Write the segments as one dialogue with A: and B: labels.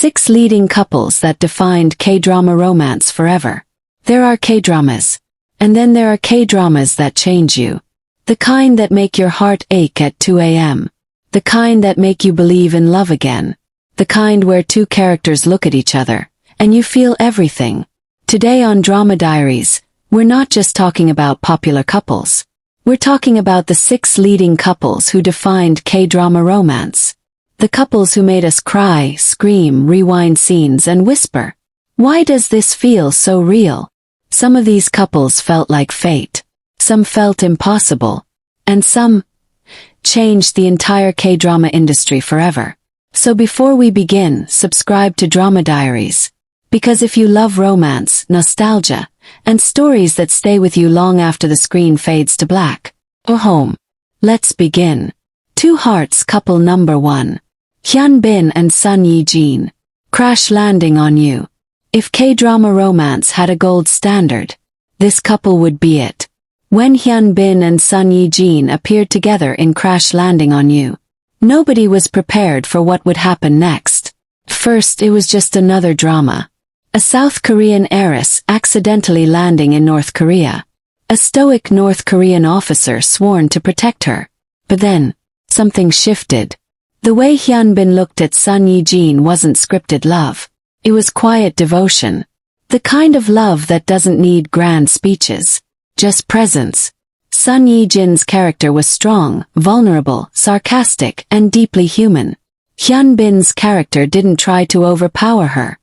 A: 6 leading couples that defined K-drama romance forever. There are K-dramas. And then there are K-dramas that change you. The kind that make your heart ache at 2 a.m. The kind that make you believe in love again. The kind where two characters look at each other, and you feel everything. Today on Drama Diaries, we're not just talking about popular couples. We're talking about the 6 leading couples who defined K-drama romance. The couples who made us cry, scream, rewind scenes, and whisper, "Why does this feel so real?" Some of these couples felt like fate. Some felt impossible. And some changed the entire K-drama industry forever. So before we begin, subscribe to Drama Diaries. Because if you love romance, nostalgia, and stories that stay with you long after the screen fades to black or home, let's begin. Two Hearts couple number 1. Hyun Bin and Sun Ye-jin. Crash Landing on You. If K-drama romance had a gold standard, this couple would be it. When Hyun Bin and Sun Ye-jin appeared together in Crash Landing on You, nobody was prepared for what would happen next. First, it was just another drama. A South Korean heiress accidentally landing in North Korea. A stoic North Korean officer sworn to protect her. But then, something shifted. The way Hyun Bin looked at Sun Ye-jin wasn't scripted love. It was quiet devotion. The kind of love that doesn't need grand speeches. Just presence. Sun Ye-jin's character was strong, vulnerable, sarcastic, and deeply human. Hyun Bin's character didn't try to overpower her.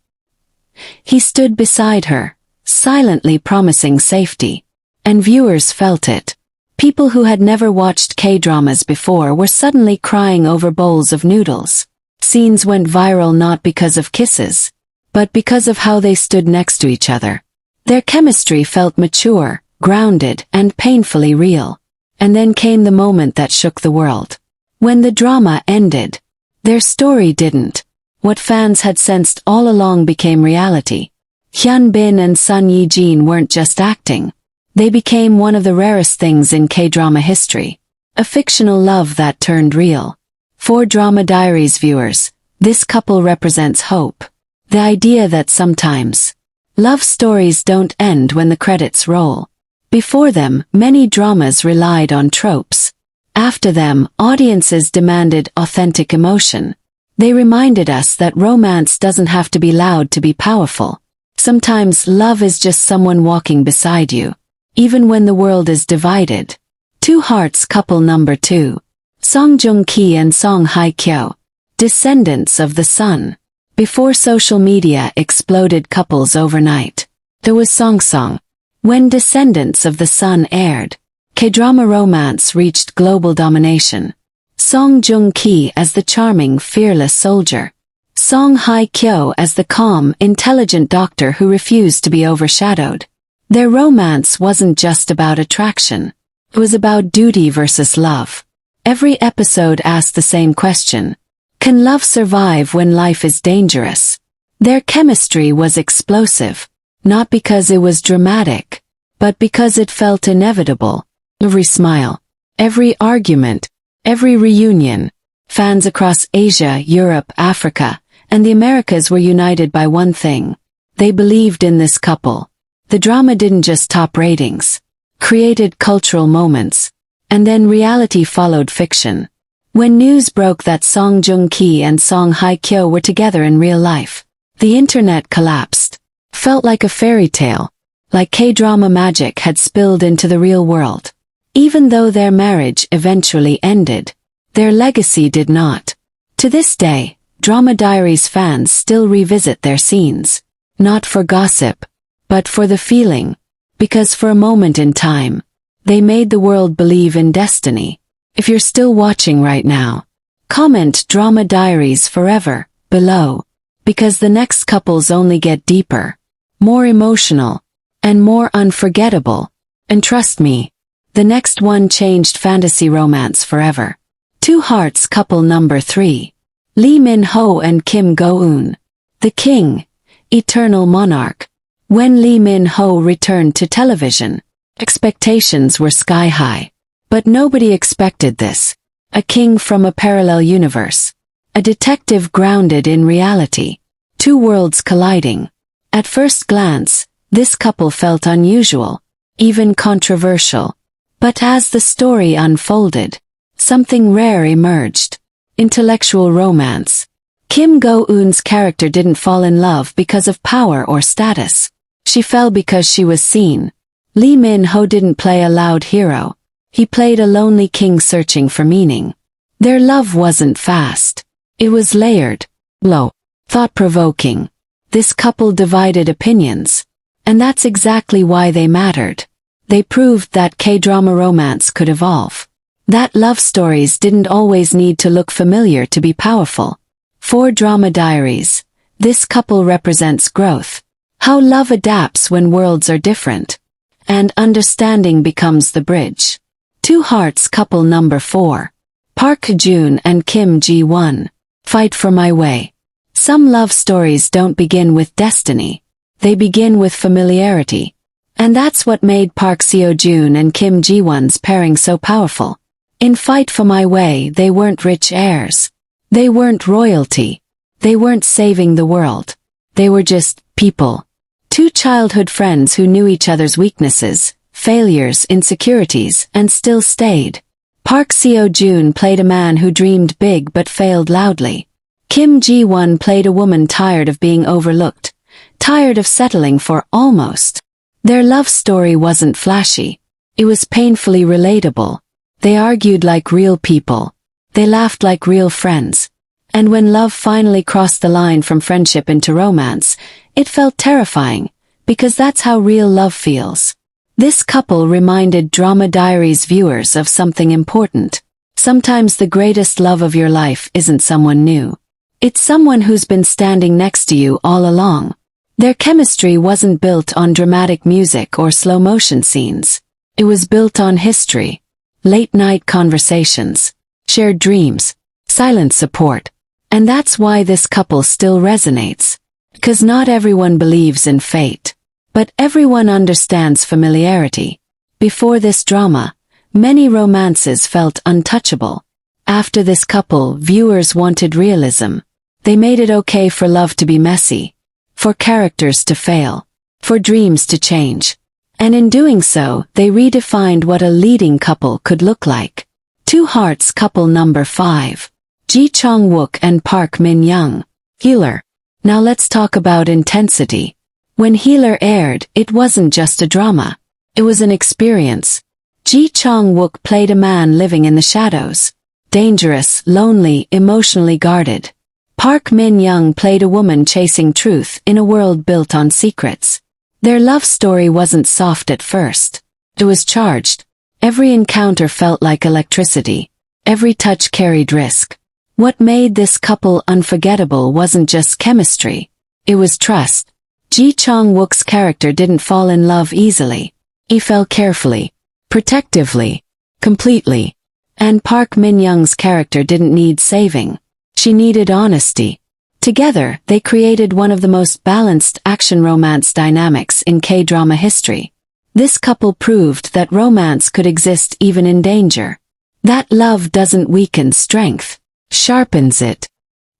A: He stood beside her, silently promising safety. And viewers felt it. People who had never watched K-dramas before were suddenly crying over bowls of noodles. Scenes went viral not because of kisses, but because of how they stood next to each other. Their chemistry felt mature, grounded, and painfully real. And then came the moment that shook the world. When the drama ended, their story didn't. What fans had sensed all along became reality. Hyun Bin and Sun Ye-jin weren't just acting. They became one of the rarest things in K-drama history. A fictional love that turned real. For Drama Diaries viewers, this couple represents hope. The idea that sometimes love stories don't end when the credits roll. Before them, many dramas relied on tropes. After them, audiences demanded authentic emotion. They reminded us that romance doesn't have to be loud to be powerful. Sometimes love is just someone walking beside you, even when the world is divided. Two Hearts couple number 2. Song Joong-ki and Song Hye-kyo. Descendants of the Sun. Before social media exploded couples overnight, there was Song. When Descendants of the Sun aired, K-drama romance reached global domination. Song Joong-ki as the charming, fearless soldier. Song Hye-kyo as the calm, intelligent doctor who refused to be overshadowed. Their romance wasn't just about attraction. It was about duty versus love. Every episode asked the same question. Can love survive when life is dangerous? Their chemistry was explosive. Not because it was dramatic, but because it felt inevitable. Every smile, every argument, every reunion. Fans across Asia, Europe, Africa, and the Americas were united by one thing. They believed in this couple. The drama didn't just top ratings, created cultural moments, and then reality followed fiction. When news broke that Song Joong-ki and Song Hye-kyo were together in real life, the internet collapsed. Felt like a fairy tale, like K-drama magic had spilled into the real world. Even though their marriage eventually ended, their legacy did not. To this day, Drama Diaries fans still revisit their scenes, not for gossip, but for the feeling, because for a moment in time, they made the world believe in destiny. If you're still watching right now, comment Drama Diaries forever below, because the next couples only get deeper, more emotional, and more unforgettable. And trust me, the next one changed fantasy romance forever. Two Hearts couple number 3. Lee Min-ho and Kim Go-eun. The King, Eternal Monarch. When Lee Min-ho returned to television, expectations were sky high. But nobody expected this. A king from a parallel universe. A detective grounded in reality. two worlds colliding. At first glance, this couple felt unusual, even controversial. But as the story unfolded, something rare emerged. Intellectual romance. Kim Go-eun's character didn't fall in love because of power or status. She fell because she was seen. Lee Min-ho didn't play a loud hero. He played a lonely king searching for meaning. Their love wasn't fast. It was layered, slow, thought-provoking. This couple divided opinions. And that's exactly why they mattered. They proved that K-drama romance could evolve. That love stories didn't always need to look familiar to be powerful. For Drama Diaries, this couple represents growth. How love adapts when worlds are different. And understanding becomes the bridge. Two Hearts couple number 4. Park Joon and Kim Ji-won. Fight for My Way. Some love stories don't begin with destiny. They begin with familiarity. And that's what made Park Seo-joon and Kim Ji-won's pairing so powerful. In Fight for My Way, they weren't rich heirs. They weren't royalty. They weren't saving the world. They were just people. Two childhood friends who knew each other's weaknesses, failures, insecurities, and still stayed. Park Seo-joon played a man who dreamed big but failed loudly. Kim Ji-won played a woman tired of being overlooked, tired of settling for almost. Their love story wasn't flashy. It was painfully relatable. They argued like real people. They laughed like real friends. And when love finally crossed the line from friendship into romance, it felt terrifying, because that's how real love feels. This couple reminded Drama Diaries viewers of something important. Sometimes the greatest love of your life isn't someone new. It's someone who's been standing next to you all along. Their chemistry wasn't built on dramatic music or slow-motion scenes. It was built on history, late-night conversations, shared dreams, silent support. And that's why this couple still resonates. Because not everyone believes in fate. But everyone understands familiarity. Before this drama, many romances felt untouchable. After this couple, viewers wanted realism. They made it okay for love to be messy. For characters to fail, for dreams to change. And in doing so, they redefined what a leading couple could look like. Two Hearts couple number 5. Ji Chong-wook and Park Min-young. Healer. Now let's talk about intensity. When Healer aired, it wasn't just a drama. It was an experience. Ji Chong-wook played a man living in the shadows. Dangerous, lonely, emotionally guarded. Park Min-young played a woman chasing truth in a world built on secrets. Their love story wasn't soft at first. It was charged. Every encounter felt like electricity. Every touch carried risk. What made this couple unforgettable wasn't just chemistry. It was trust. Ji Chong-wook's character didn't fall in love easily. He fell carefully, protectively, completely. And Park Min-young's character didn't need saving. She needed honesty. Together, they created one of the most balanced action-romance dynamics in K-drama history. This couple proved that romance could exist even in danger. That love doesn't weaken strength, sharpens it.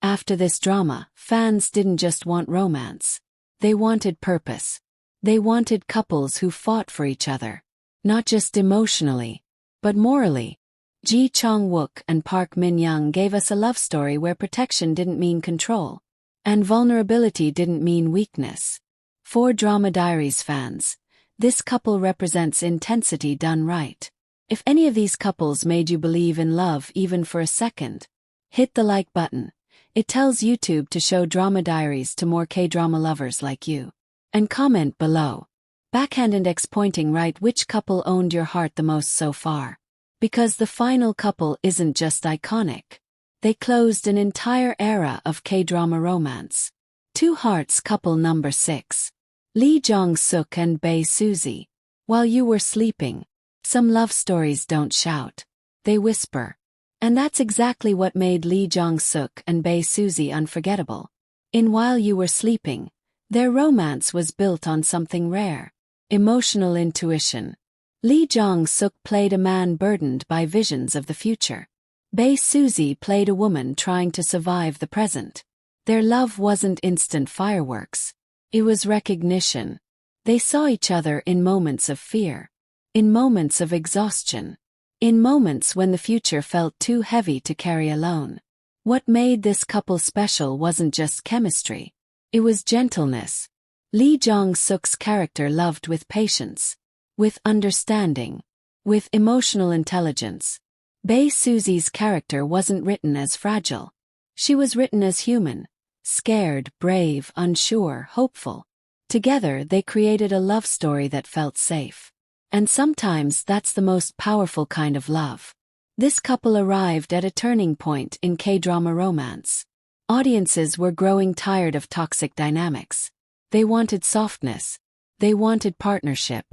A: After this drama, fans didn't just want romance. They wanted purpose. They wanted couples who fought for each other. Not just emotionally, but morally. Ji Chong-wook and Park Min-young gave us a love story where protection didn't mean control, and vulnerability didn't mean weakness. For Drama Diaries fans, this couple represents intensity done right. If any of these couples made you believe in love even for a second, hit the like button. It tells YouTube to show Drama Diaries to more K-drama lovers like you. And comment below. Backhand index pointing right, which couple owned your heart the most so far? Because the final couple isn't just iconic. They closed an entire era of K-drama romance. Two Hearts couple number 6. Lee Jong-suk and Bae Suzy. While you were sleeping. Some love stories don't shout. They whisper. And that's exactly what made Lee Jong-suk and Bae Suzy unforgettable. In While You Were Sleeping, their romance was built on something rare. Emotional intuition. Lee Jong-suk played a man burdened by visions of the future. Bae Suzy played a woman trying to survive the present. Their love wasn't instant fireworks. It was recognition. They saw each other in moments of fear, in moments of exhaustion, in moments when the future felt too heavy to carry alone. What made this couple special wasn't just chemistry. It was gentleness. Lee Jong-suk's character loved with patience, with understanding, with emotional intelligence. Bae Susie's character wasn't written as fragile. She was written as human, scared, brave, unsure, hopeful. Together they created a love story that felt safe. And sometimes that's the most powerful kind of love. This couple arrived at a turning point in K-drama romance. Audiences were growing tired of toxic dynamics. They wanted softness. They wanted partnership.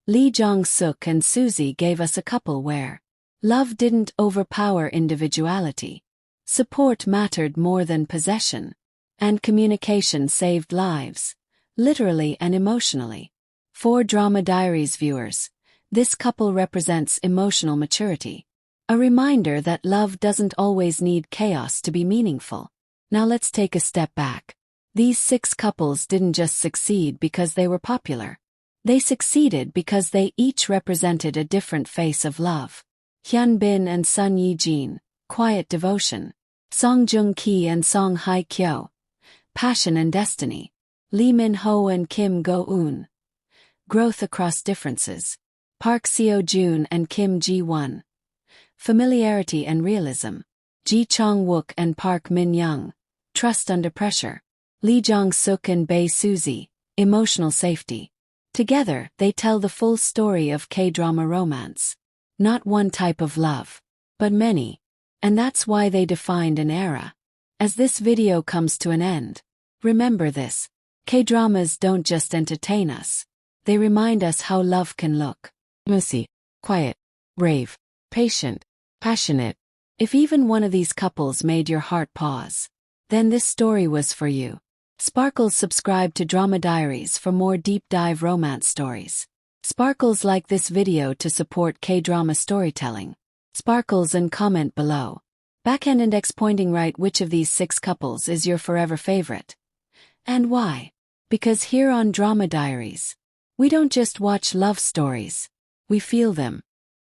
A: Lee Jong-suk and Suzy gave us a couple where love didn't overpower individuality. Support mattered more than possession. And communication saved lives, literally and emotionally. For Drama Diaries viewers, this couple represents emotional maturity. A reminder that love doesn't always need chaos to be meaningful. Now let's take a step back. These 6 couples didn't just succeed because they were popular. They succeeded because they each represented a different face of love. Hyun Bin and Sun Yi-jin, quiet devotion. Song Joong-ki and Song Hye-kyo, passion and destiny. Lee Min-ho and Kim Go-eun, growth across differences. Park Seo-joon and Kim Ji-won, familiarity and realism. Ji Chong-wook and Park Min-young, trust under pressure. Lee Jong-suk and Bae Suzy, emotional safety. Together, they tell the full story of K-drama romance. Not one type of love, but many. And that's why they defined an era. As this video comes to an end, remember this. K-dramas don't just entertain us. They remind us how love can look. Messy, quiet, brave, patient, passionate. If even one of these couples made your heart pause, then this story was for you. Sparkles, subscribe to Drama Diaries for more deep dive romance stories. Sparkles, like this video to support K-drama storytelling. Sparkles, and comment below. Backhand index pointing right, which of these 6 couples is your forever favorite? And why? Because here on Drama Diaries, we don't just watch love stories. We feel them.